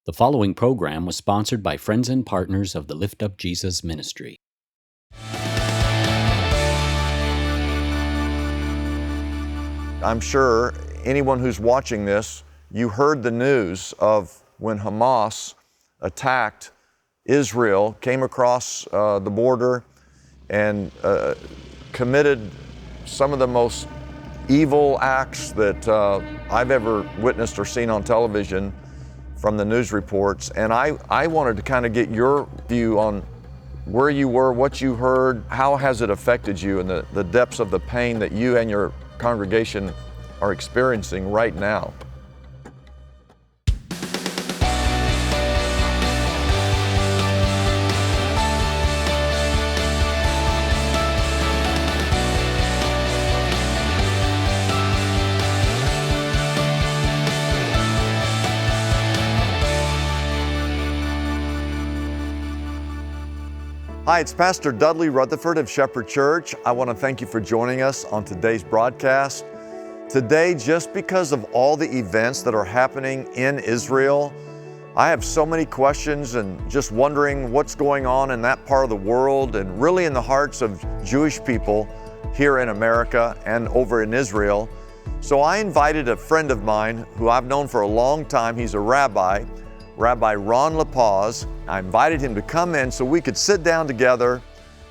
The following program was sponsored by friends and partners of the Lift Up Jesus Ministry. I'm sure anyone who's watching this, you heard the news of when Hamas attacked Israel, came across the border, and committed some of the most evil acts that I've ever witnessed or seen on television from the news reports. And I wanted to kind of get your view on where you were, what you heard, how has it affected you, and the depths of the pain that you and your congregation are experiencing right now. Hi, it's Pastor Dudley Rutherford of Shepherd Church. I want to thank you for joining us on today's broadcast. Today, just because of all the events that are happening in Israel, I have so many questions and just wondering what's going on in that part of the world and really in the hearts of Jewish people here in America and over in Israel. So I invited a friend of mine who I've known for a long time. He's a rabbi, Rabbi Ron LaPaz. I invited him to come in so we could sit down together,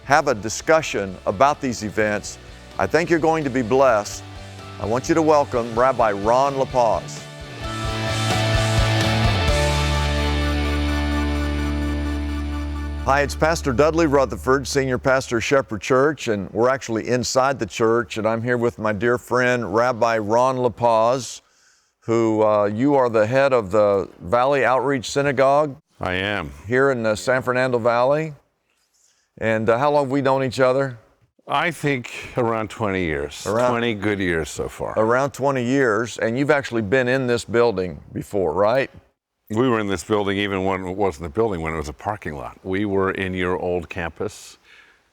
have a discussion about these events. I think you're going to be blessed. I want you to welcome Rabbi Ron LaPaz. Hi, it's Pastor Dudley Rutherford, Senior Pastor of Shepherd Church, and we're actually inside the church, and I'm here with my dear friend, Rabbi Ron LaPaz, who you are the head of the Valley Outreach Synagogue. I am. Here in the San Fernando Valley. And how long have we known each other? I think around 20 years. 20 good years so far. Around 20 years, and you've actually been in this building before, right? We were in this building even when it wasn't a building, when it was a parking lot. We were in your old campus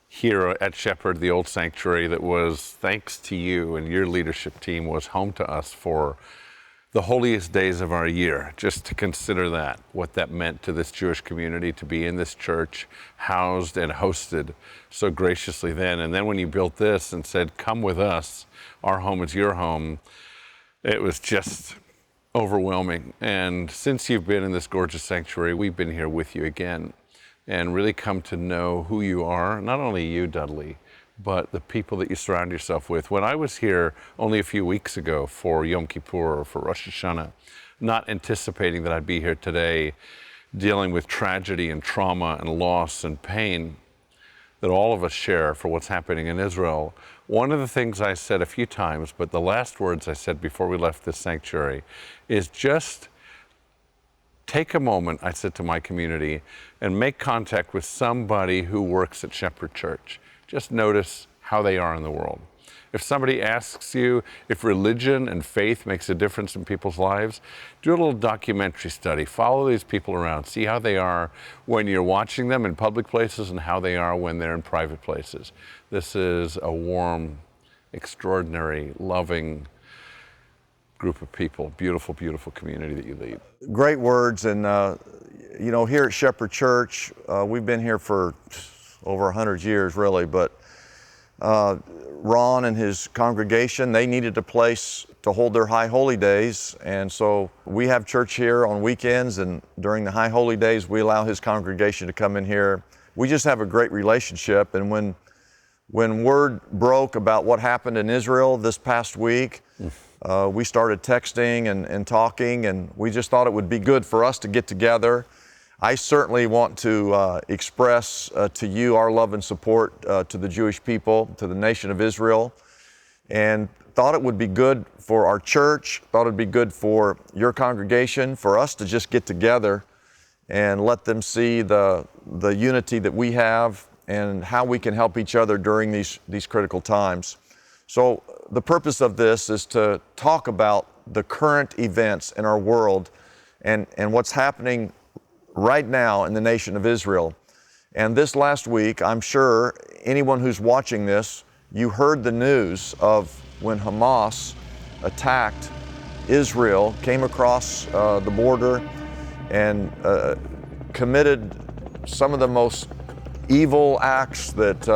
here at Shepherd, the old sanctuary that was, thanks to you and your leadership team, was home to us for the holiest days of our year. Just to consider that, what that meant to this Jewish community to be in this church, housed and hosted so graciously then. And then when you built this and said, come with us, our home is your home, it was just overwhelming. And since you've been in this gorgeous sanctuary, we've been here with you again and really come to know who you are, not only you, Dudley, but the people that you surround yourself with. When I was here only a few weeks ago for Yom Kippur or for Rosh Hashanah, not anticipating that I'd be here today dealing with tragedy and trauma and loss and pain that all of us share for what's happening in Israel, one of the things I said a few times, but the last words I said before we left this sanctuary, is just take a moment, I said to my community, and make contact with somebody who works at Shepherd Church. Just notice how they are in the world. If somebody asks you if religion and faith makes a difference in people's lives, do a little documentary study. Follow these people around. See how they are when you're watching them in public places and how they are when they're in private places. This is a warm, extraordinary, loving group of people. Beautiful, beautiful community that you lead. Great words. And, you know, here at Shepherd Church, we've been here for over 100 years, really, but Ron and his congregation, they needed a place to hold their high holy days, and so we have church here on weekends, and during the high holy days, we allow his congregation to come in here. We just have a great relationship, and when word broke about what happened in Israel this past week, we started texting and talking, and we just thought it would be good for us to get together. I certainly want to express to you our love and support to the Jewish people, to the nation of Israel, and thought it would be good for our church, thought it'd be good for your congregation, for us to just get together and let them see the unity that we have and how we can help each other during these critical times. So the purpose of this is to talk about the current events in our world and what's happening right now in the nation of Israel. And this last week, I'm sure anyone who's watching this, you heard the news of when Hamas attacked Israel, came across the border, and committed some of the most evil acts that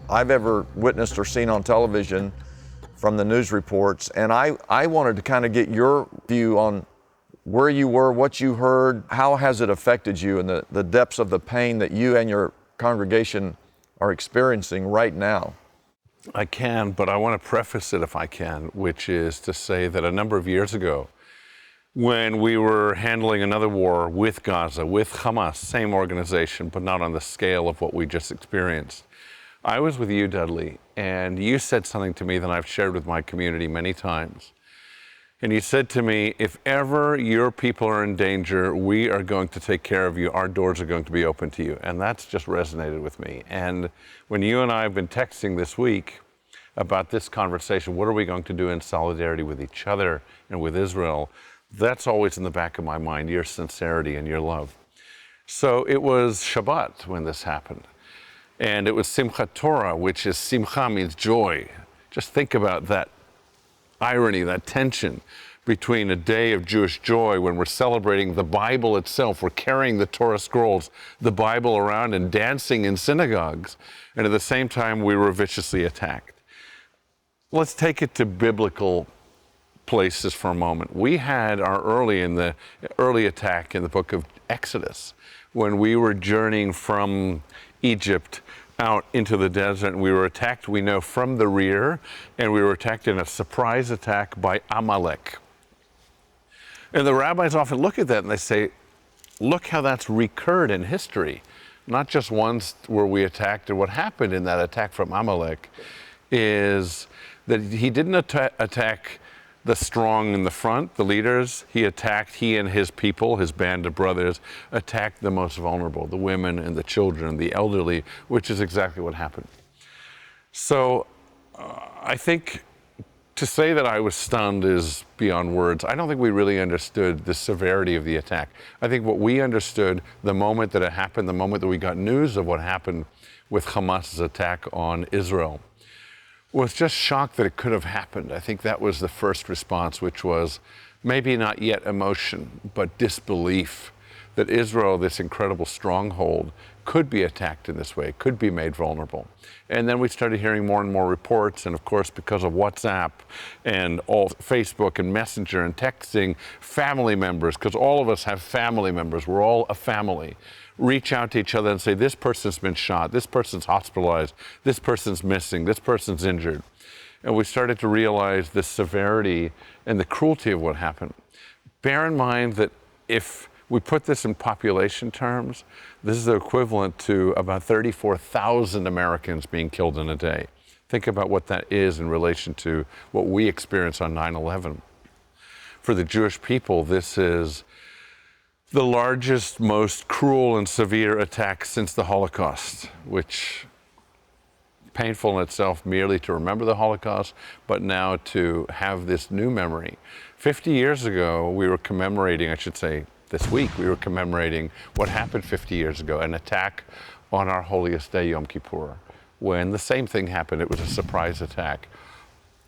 I've ever witnessed or seen on television from the news reports. And I wanted to kind of get your view on where you were, what you heard, how has it affected you, and the depths of the pain that you and your congregation are experiencing right now. I can, but I want to preface it if I can, which is to say that a number of years ago, when we were handling another war with Gaza, with Hamas, same organization, but not on the scale of what we just experienced, I was with you, Dudley, and you said something to me that I've shared with my community many times. And you said to me, if ever your people are in danger, we are going to take care of you. Our doors are going to be open to you. And that's just resonated with me. And when you and I have been texting this week about this conversation, what are we going to do in solidarity with each other and with Israel? That's always in the back of my mind, your sincerity and your love. So it was Shabbat when this happened. And it was Simchat Torah, which is Simcha means joy. Just think about that irony, that tension between a day of Jewish joy when we're celebrating the Bible itself, we're carrying the Torah scrolls, the Bible around and dancing in synagogues, and at the same time we were viciously attacked. Let's take it to biblical places for a moment. We had our early attack in the book of Exodus when we were journeying from Egypt out into the desert, and we were attacked, we know, from the rear, and we were attacked in a surprise attack by Amalek. And the rabbis often look at that and they say, look how that's recurred in history. Not just once were we attacked, and what happened in that attack from Amalek is that he didn't attack the strong in the front, the leaders. He and his people, his band of brothers, attacked the most vulnerable, the women and the children, the elderly, which is exactly what happened. So I think to say that I was stunned is beyond words. I don't think we really understood the severity of the attack. I think what we understood the moment that it happened, the moment that we got news of what happened with Hamas's attack on Israel, was just shocked that it could have happened. I think that was the first response, which was maybe not yet emotion, but disbelief that Israel, this incredible stronghold, could be attacked in this way, could be made vulnerable. And then we started hearing more and more reports, and of course, because of WhatsApp and all Facebook and Messenger and texting, family members, because all of us have family members, we're all a family, reach out to each other and say, this person's been shot, this person's hospitalized, this person's missing, this person's injured. And we started to realize the severity and the cruelty of what happened. Bear in mind that if we put this in population terms, this is the equivalent to about 34,000 Americans being killed in a day. Think about what that is in relation to what we experienced on 9/11. For the Jewish people, this is the largest, most cruel and severe attack since the Holocaust, which painful in itself merely to remember the Holocaust, but now to have this new memory. 50 years ago, we were commemorating, I should say this week, we were commemorating what happened 50 years ago, an attack on our holiest day, Yom Kippur, when the same thing happened. It was a surprise attack.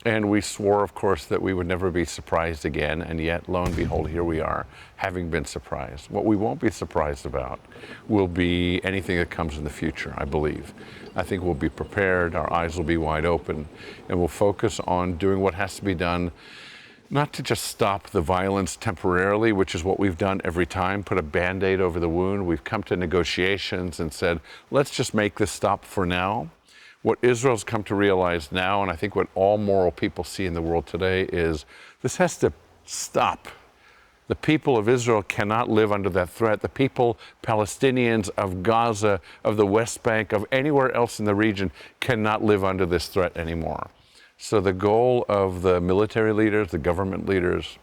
And we swore, of course, that we would never be surprised again, and yet, lo and behold, here we are, having been surprised. What we won't be surprised about will be anything that comes in the future, I believe. I think we'll be prepared, our eyes will be wide open, and we'll focus on doing what has to be done, not to just stop the violence temporarily, which is what we've done every time, put a Band-Aid over the wound. We've come to negotiations and said, let's just make this stop for now. What Israel's come to realize now, and I think what all moral people see in the world today, is this has to stop. The people of Israel cannot live under that threat. The people, Palestinians of Gaza, of the West Bank, of anywhere else in the region, cannot live under this threat anymore. So the goal of the military leaders, the government leaders,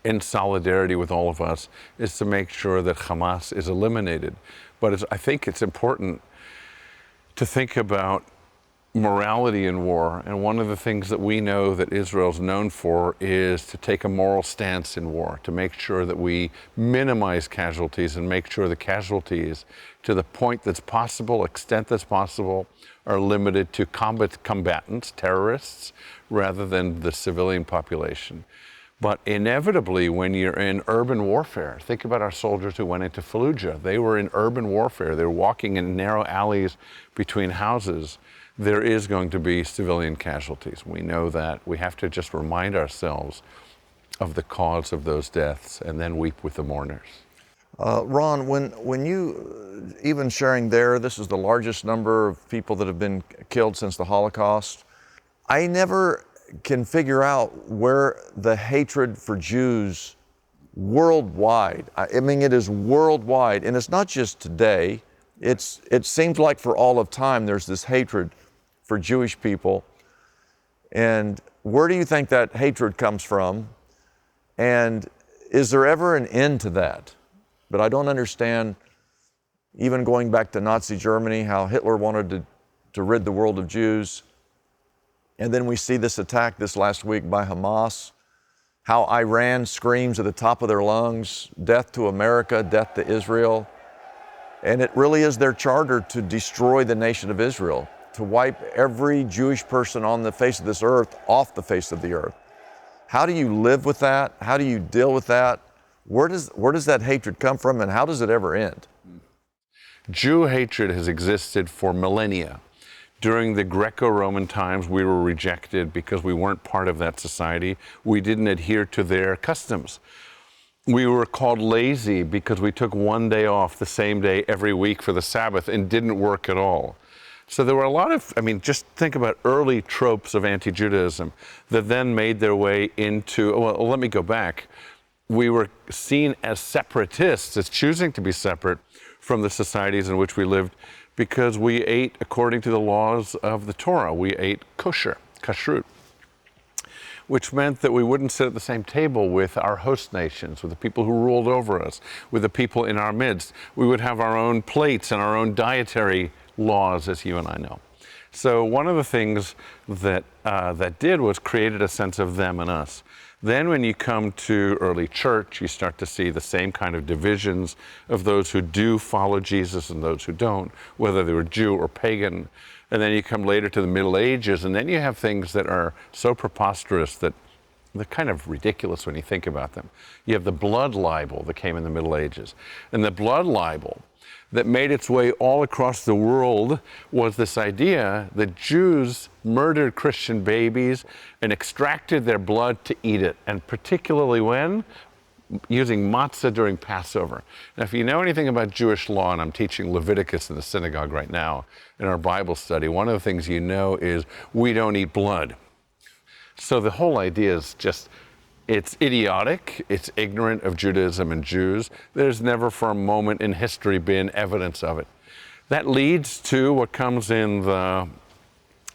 in solidarity with all of us, is to make sure that Hamas is eliminated. But I think it's important to think about morality in war. And one of the things that we know that Israel's known for is to take a moral stance in war, to make sure that we minimize casualties and make sure the casualties, to the point that's possible, extent that's possible, are limited to combatants, terrorists, rather than the civilian population. But inevitably, when you're in urban warfare, think about our soldiers who went into Fallujah. They were in urban warfare. They were walking in narrow alleys between houses. There is going to be civilian casualties. We know that. We have to just remind ourselves of the cause of those deaths and then weep with the mourners. Ron, when you, even sharing there, this is the largest number of people that have been killed since the Holocaust. I never can figure out where the hatred for Jews worldwide, I mean, it is worldwide, and it's not just today. It seems like for all of time there's this hatred for Jewish people. And where do you think that hatred comes from? And is there ever an end to that? But I don't understand, even going back to Nazi Germany, how Hitler wanted to rid the world of Jews. And then we see this attack this last week by Hamas, how Iran screams at the top of their lungs, death to America, death to Israel. And it really is their charter to destroy the nation of Israel, to wipe every Jewish person on the face of this earth off the face of the earth. How do you live with that? How do you deal with that? Where does that hatred come from, and how does it ever end? Jew hatred has existed for millennia. During the Greco-Roman times, we were rejected because we weren't part of that society. We didn't adhere to their customs. We were called lazy because we took one day off the same day every week for the Sabbath and didn't work at all. So there were a lot of, just think about early tropes of anti-Judaism that then made their way into, well, let me go back. We were seen as separatists, as choosing to be separate from the societies in which we lived, because we ate according to the laws of the Torah. We ate kashrut, which meant that we wouldn't sit at the same table with our host nations, with the people who ruled over us, with the people in our midst. We would have our own plates and our own dietary laws, as you and I know. So one of the things that did was created a sense of them and us. Then when you come to early church, you start to see the same kind of divisions of those who do follow Jesus and those who don't, whether they were Jew or pagan. And then you come later to the Middle Ages, and then you have things that are so preposterous that they're kind of ridiculous when you think about them. You have the blood libel that came in the Middle Ages. And the blood libel that made its way all across the world was this idea that Jews murdered Christian babies and extracted their blood to eat it, and particularly when? Using matzah during Passover. Now, if you know anything about Jewish law, and I'm teaching Leviticus in the synagogue right now in our Bible study, one of the things you know is we don't eat blood. So the whole idea is just, it's idiotic, it's ignorant of Judaism and Jews. There's never for a moment in history been evidence of it. That leads to what comes in the,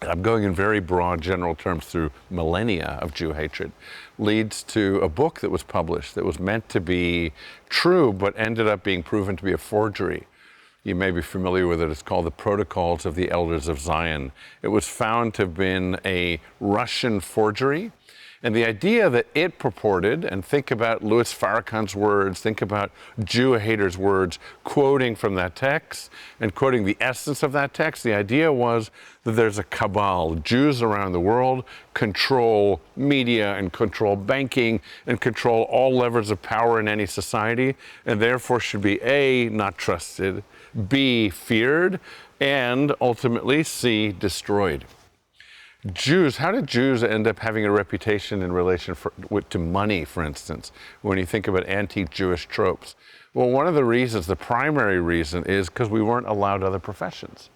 I'm going in very broad general terms through millennia of Jew hatred, leads to a book that was published that was meant to be true but ended up being proven to be a forgery. You may be familiar with it. It's called The Protocols of the Elders of Zion. It was found to have been a Russian forgery. And the idea that it purported, and think about Louis Farrakhan's words, think about Jew haters' words, quoting from that text and quoting the essence of that text. The idea was that there's a cabal. Jews around the world control media and control banking and control all levers of power in any society, and therefore should be A, not trusted, B, feared, and ultimately C, destroyed. Jews, how did Jews end up having a reputation in relation to money, for instance, when you think about anti-Jewish tropes? Well, one of the reasons, the primary reason, is because we weren't allowed other professions.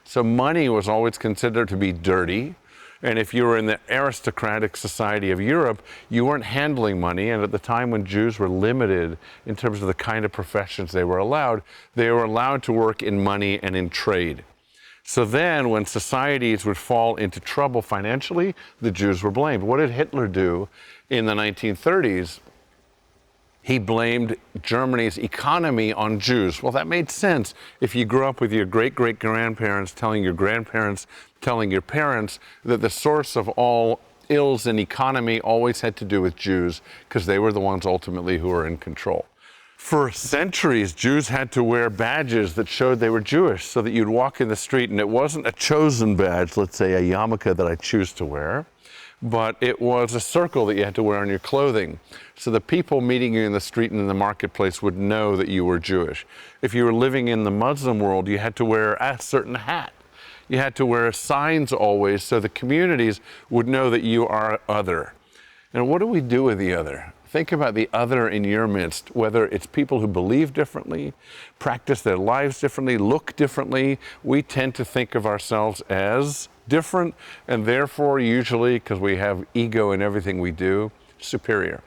So money was always considered to be dirty, and if you were in the aristocratic society of Europe, you weren't handling money, and at the time when Jews were limited in terms of the kind of professions they were allowed to work in money and in trade. So then when societies would fall into trouble financially, the Jews were blamed. What did Hitler do in the 1930s? He blamed Germany's economy on Jews. Well, that made sense if you grew up with your great-great-grandparents telling your grandparents, telling your parents that the source of all ills in economy always had to do with Jews, because they were the ones ultimately who were in control. For centuries, Jews had to wear badges that showed they were Jewish, so that you'd walk in the street and it wasn't a chosen badge, let's say a yarmulke that I choose to wear, but it was a circle that you had to wear on your clothing. So the people meeting you in the street and in the marketplace would know that you were Jewish. If you were living in the Muslim world, you had to wear a certain hat. You had to wear signs always so the communities would know that you are other. And what do we do with the other? Think about the other in your midst, whether it's people who believe differently, practice their lives differently, look differently. We tend to think of ourselves as different, and therefore usually, because we have ego in everything we do, superior.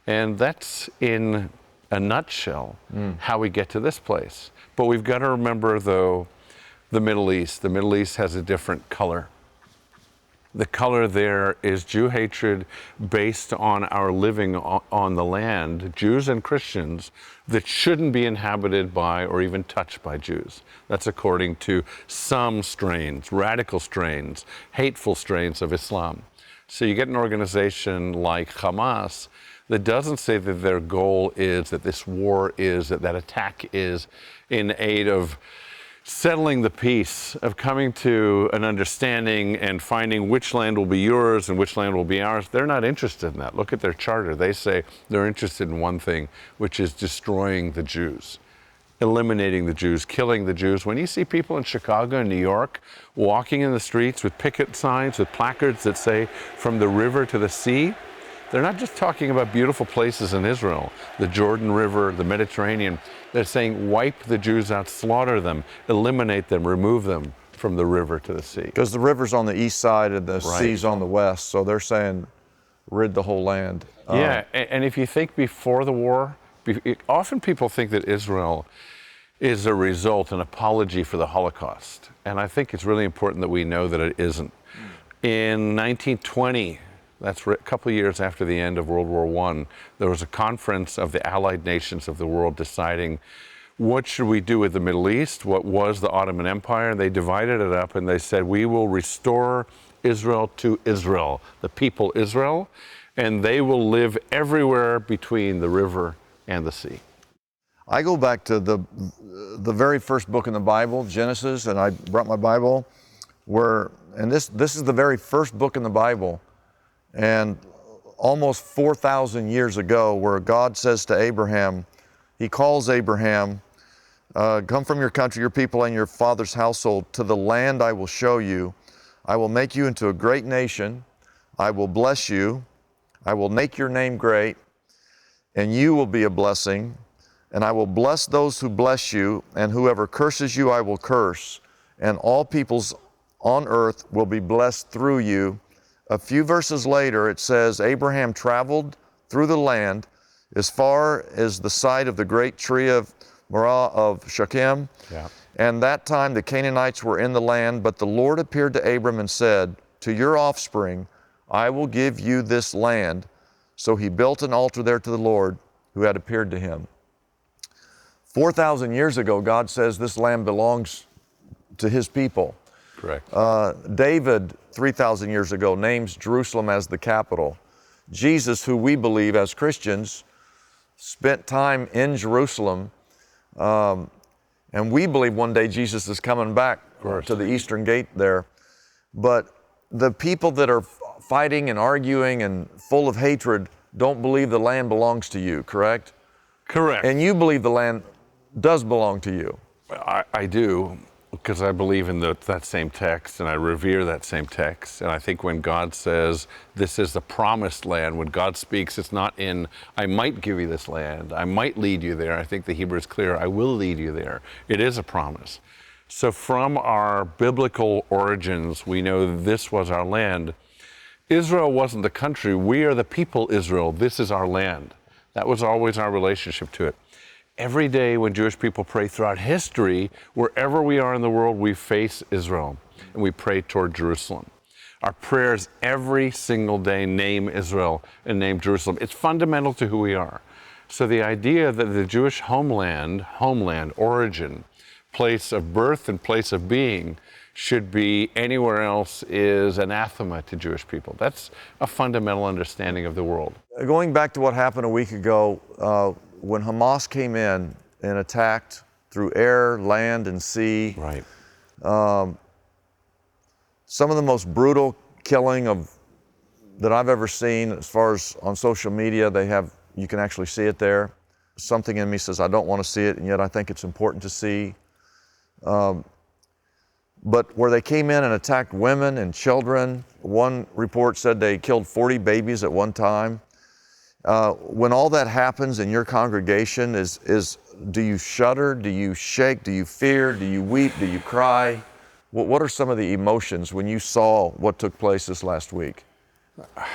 And that's in a nutshell how we get to this place. But we've got to remember, though, the Middle East. The Middle East has a different color. The color there is Jew hatred based on our living on the land, Jews and Christians, that shouldn't be inhabited by or even touched by Jews. That's according to some strains, radical strains, hateful strains of Islam. So you get an organization like Hamas that doesn't say that their goal is, that this war is, that attack is in aid of settling the peace, of coming to an understanding and finding which land will be yours and which land will be ours. They're not interested in that. Look at their charter. They say they're interested in one thing, which is destroying the Jews, eliminating the Jews, killing the Jews. When you see people in Chicago and New York walking in the streets with picket signs, with placards that say, "From the river to the sea," they're not just talking about beautiful places in Israel, the Jordan River, the Mediterranean. They're saying, wipe the Jews out, slaughter them, eliminate them, remove them from the river to the sea. Because the river's on the east side and the sea's on the west, so they're saying, rid the whole land. Yeah, and if you think before the war, often people think that Israel is a result, an apology for the Holocaust. And I think it's really important that we know that it isn't. In 1920, that's a couple of years after the end of World War I, there was a conference of the Allied nations of the world deciding what should we do with the Middle East, what was the Ottoman Empire, and they divided it up and they said, we will restore Israel to Israel, the people Israel, and they will live everywhere between the river and the sea. I go back to the very first book in the Bible, Genesis, and I brought my Bible, and this is the very first book in the Bible, and almost 4,000 years ago, where God says to Abraham, he calls Abraham, come from your country, your people, and your father's household to the land I will show you. I will make you into a great nation. I will bless you. I will make your name great, and you will be a blessing. And I will bless those who bless you, and whoever curses you, I will curse. And all peoples on earth will be blessed through you. A few verses later, it says, Abraham traveled through the land as far as the site of the great tree of Morah of Shechem. Yeah. And that time the Canaanites were in the land, but the Lord appeared to Abram and said, to your offspring, I will give you this land. So he built an altar there to the Lord who had appeared to him. 4,000 years ago, God says this land belongs to his people. Correct. David, 3,000 years ago, names Jerusalem as the capital. Jesus, who we believe as Christians, spent time in Jerusalem, and we believe one day Jesus is coming back to the eastern gate there. But the people that are fighting and arguing and full of hatred don't believe the land belongs to you, correct? Correct. And you believe the land does belong to you. I do, because I believe in that same text, and I revere that same text. And I think when God says this is the promised land, when God speaks, it's not in, I might give you this land, I might lead you there. I think the Hebrew is clear, I will lead you there. It is a promise. So from our biblical origins, we know this was our land. Israel wasn't the country, we are the people Israel, this is our land. That was always our relationship to it. Every day when Jewish people pray throughout history, wherever we are in the world, we face Israel and we pray toward Jerusalem. Our prayers every single day name Israel and name Jerusalem. It's fundamental to who we are. So the idea that the Jewish homeland, origin, place of birth and place of being should be anywhere else is anathema to Jewish people. That's a fundamental understanding of the world. Going back to what happened a week ago, when Hamas came in and attacked through air, land, and sea, right. Some of the most brutal killing of that I've ever seen. As far as on social media, you can actually see it there. Something in me says I don't want to see it, and yet I think it's important to see. But where they came in and attacked women and children, one report said they killed 40 babies at one time. When all that happens in your congregation, do you shudder? Do you shake? Do you fear? Do you weep? Do you cry? What are some of the emotions when you saw what took place this last week? I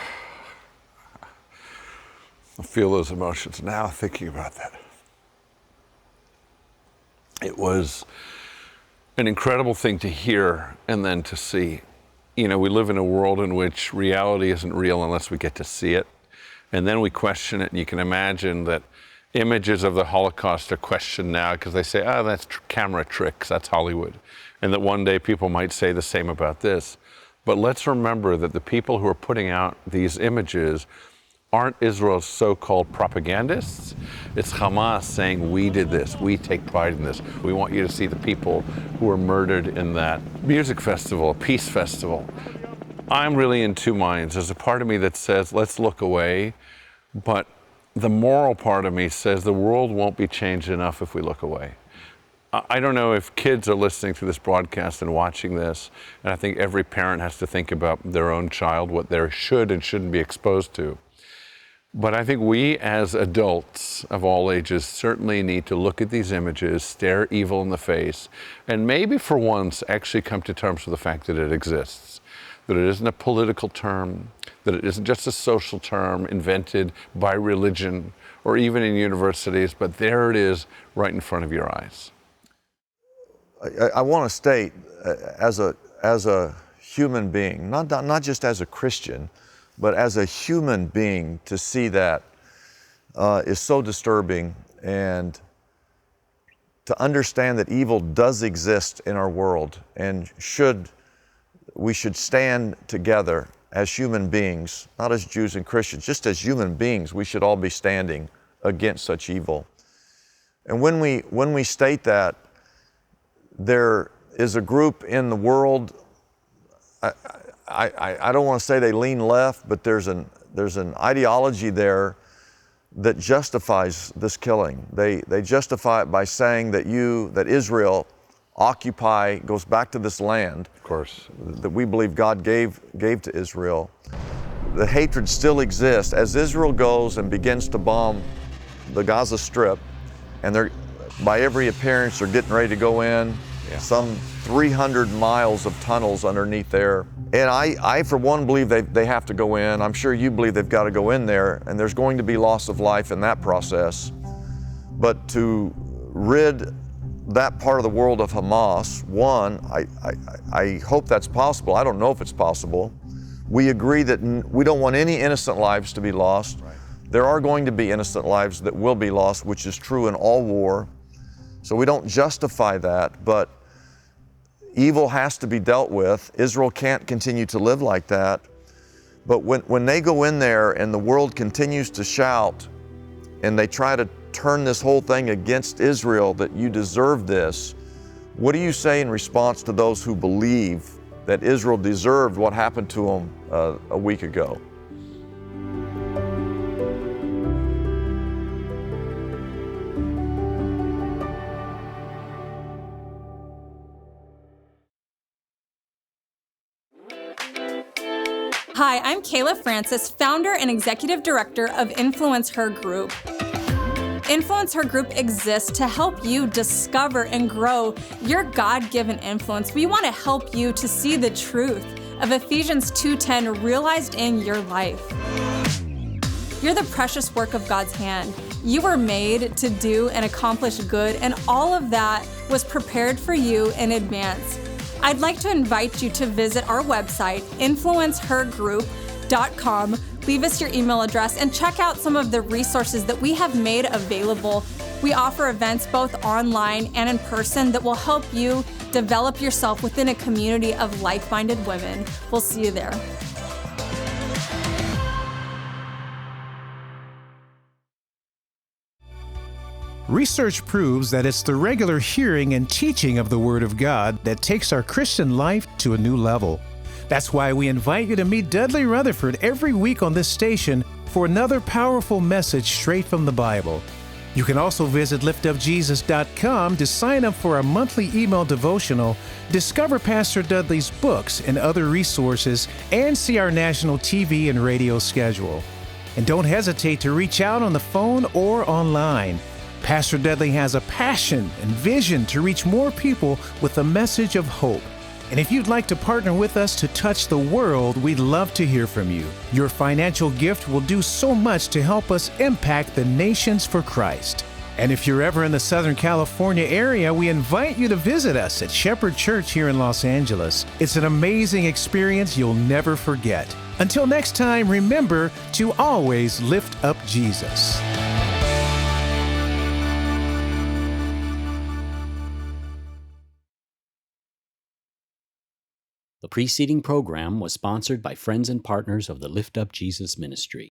feel those emotions now thinking about that. It was an incredible thing to hear and then to see. You know, we live in a world in which reality isn't real unless we get to see it. And then we question it, and you can imagine that images of the Holocaust are questioned now because they say, oh, that's camera tricks, that's Hollywood. And that one day people might say the same about this. But let's remember that the people who are putting out these images aren't Israel's so-called propagandists. It's Hamas saying, we did this, we take pride in this. We want you to see the people who were murdered in that music festival, peace festival. I'm really in two minds. There's a part of me that says, let's look away, but the moral part of me says the world won't be changed enough if we look away. I don't know if kids are listening to this broadcast and watching this, and I think every parent has to think about their own child, what they should and shouldn't be exposed to. But I think we as adults of all ages certainly need to look at these images, stare evil in the face, and maybe for once actually come to terms with the fact that it exists, that it isn't a political term, that it isn't just a social term invented by religion or even in universities, but there it is right in front of your eyes. I want to state, as a human being, not just as a Christian, but as a human being, to see that is so disturbing, and to understand that evil does exist in our world, and we should stand together as human beings, not as Jews and Christians, just as human beings. We should all be standing against such evil. And when we state that, there is a group in the world, I don't want to say they lean left, but there's an ideology there that justifies this killing. They justify it by saying that Israel goes back to this land, Of course, that we believe God gave to Israel. The hatred still exists as Israel goes and begins to bomb the Gaza Strip, and by every appearance they're getting ready to go in. Some 300 miles of tunnels underneath there. And I for one believe they have to go in. I'm sure you believe they've got to go in there, and there's going to be loss of life in that process. But to rid that part of the world of Hamas, one, I hope that's possible. I don't know if it's possible. We agree that we don't want any innocent lives to be lost. Right. There are going to be innocent lives that will be lost, which is true in all war. So we don't justify that, but evil has to be dealt with. Israel can't continue to live like that. But when they go in there and the world continues to shout and they try to turn this whole thing against Israel, that you deserve this, what do you say in response to those who believe that Israel deserved what happened to them a week ago? Hi, I'm Kayla Francis, founder and executive director of Influence Her Group. Influence Her Group exists to help you discover and grow your God-given influence. We want to help you to see the truth of Ephesians 2:10 realized in your life. You're the precious work of God's hand. You were made to do and accomplish good, and all of that was prepared for you in advance. I'd like to invite you to visit our website, influencehergroup.com. Leave us your email address and check out some of the resources that we have made available. We offer events both online and in person that will help you develop yourself within a community of like-minded women. We'll see you there. Research proves that it's the regular hearing and teaching of the Word of God that takes our Christian life to a new level. That's why we invite you to meet Dudley Rutherford every week on this station for another powerful message straight from the Bible. You can also visit liftupjesus.com to sign up for our monthly email devotional, discover Pastor Dudley's books and other resources, and see our national TV and radio schedule. And don't hesitate to reach out on the phone or online. Pastor Dudley has a passion and vision to reach more people with a message of hope. And if you'd like to partner with us to touch the world, we'd love to hear from you. Your financial gift will do so much to help us impact the nations for Christ. And if you're ever in the Southern California area, we invite you to visit us at Shepherd Church here in Los Angeles. It's an amazing experience you'll never forget. Until next time, remember to always lift up Jesus. The preceding program was sponsored by friends and partners of the Lift Up Jesus Ministry.